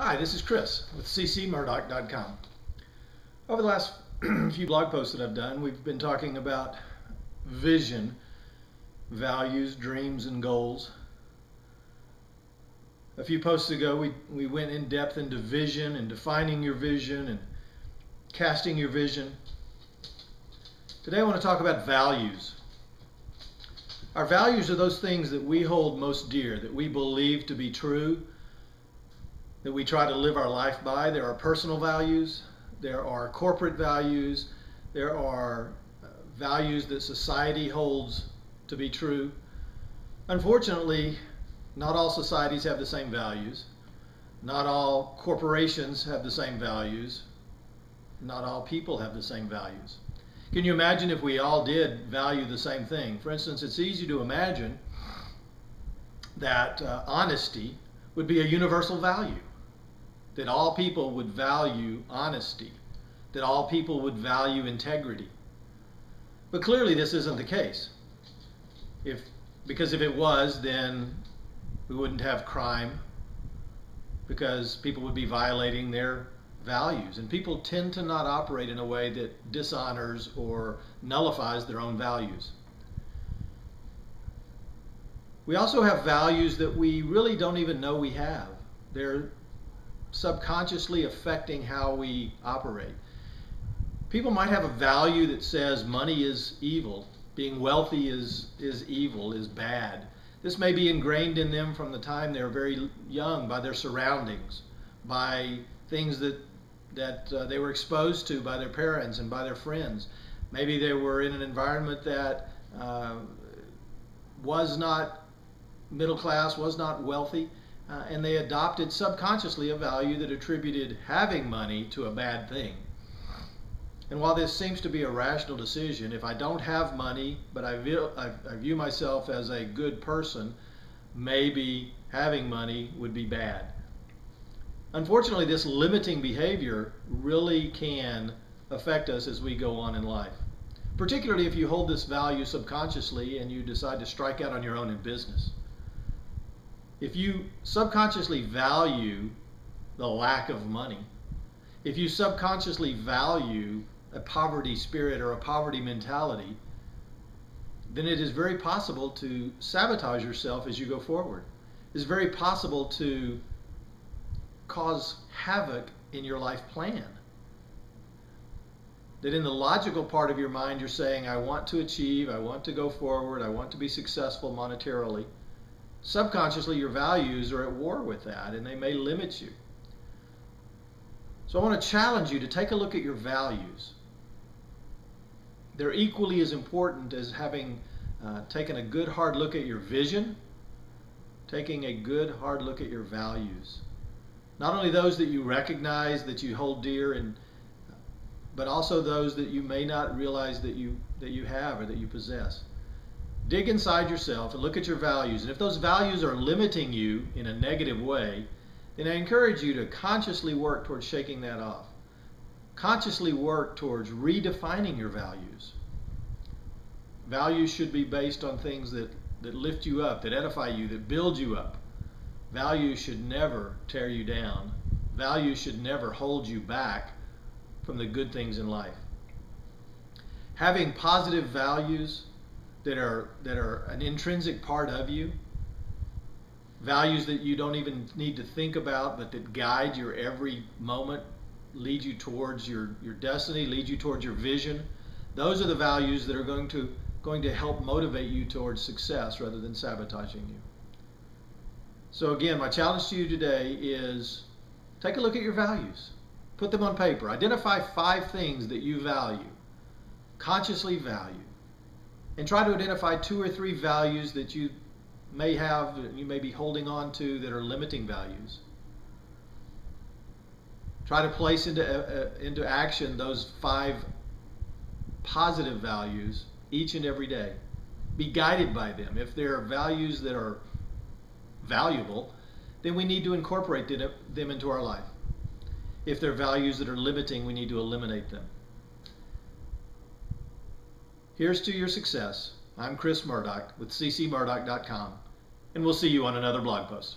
Hi, this is Chris with ccmurdoch.com. Over the last few blog posts that I've done, we've been talking about vision, values, dreams, and goals. A few posts ago, we went in depth into vision and defining your vision and casting your vision. Today I want to talk about values. Our values are those things that we hold most dear, that we believe to be true, that we try to live our life by. There are personal values, there are corporate values, there are values that society holds to be true. Unfortunately, not all societies have the same values. Not all corporations have the same values. Not all people have the same values. Can you imagine if we all did value the same thing? For instance, it's easy to imagine that honesty would be a universal value, that all people would value honesty, that all people would value integrity. But clearly this isn't the case. Because if it was, then we wouldn't have crime, because people would be violating their values. And people tend to not operate in a way that dishonors or nullifies their own values. We also have values that we really don't even know we have. They're subconsciously affecting how we operate. People might have a value that says money is evil, being wealthy is evil, is bad. This may be ingrained in them from the time they're very young, by their surroundings, by things that they were exposed to by their parents and by their friends. Maybe they were in an environment that was not middle class, was not wealthy, and they adopted subconsciously a value that attributed having money to a bad thing. And while this seems to be a rational decision, if I don't have money, but I view myself as a good person, maybe having money would be bad. Unfortunately, this limiting behavior really can affect us as we go on in life, particularly if you hold this value subconsciously and you decide to strike out on your own in business. If you subconsciously value the lack of money, if you subconsciously value a poverty spirit or a poverty mentality, then it is very possible to sabotage yourself as you go forward. It's very possible to cause havoc in your life plan. That in the logical part of your mind you're saying, I want to achieve, I want to go forward, I want to be successful monetarily. Subconsciously your values are at war with that, and they may limit you. So I want to challenge you to take a look at your values. They're equally as important as having taken a good hard look at your vision, taking a good hard look at your values. Not only those that you recognize, that you hold dear, but also those that you may not realize that you have or that you possess. Dig inside yourself and look at your values. And if those values are limiting you in a negative way, then I encourage you to consciously work towards shaking that off. Consciously work towards redefining your values. Values should be based on things that lift you up, that edify you, that build you up. Values should never tear you down. Values should never hold you back from the good things in life. Having positive values that are an intrinsic part of you, values that you don't even need to think about, but that guide your every moment, lead you towards your destiny, lead you towards your vision. Those are the values that are going to help motivate you towards success rather than sabotaging you. So again, my challenge to you today is take a look at your values. Put them on paper. Identify 5 things that you value, consciously value, and try to identify 2 or 3 values that you may have, you may be holding on to, that are limiting values. Try to place into action those 5 positive values each and every day. Be guided by them. If there are values that are valuable, then we need to incorporate them into our life. If there are values that are limiting, we need to eliminate them. Here's to your success. I'm Chris Murdoch with ccmurdoch.com, and we'll see you on another blog post.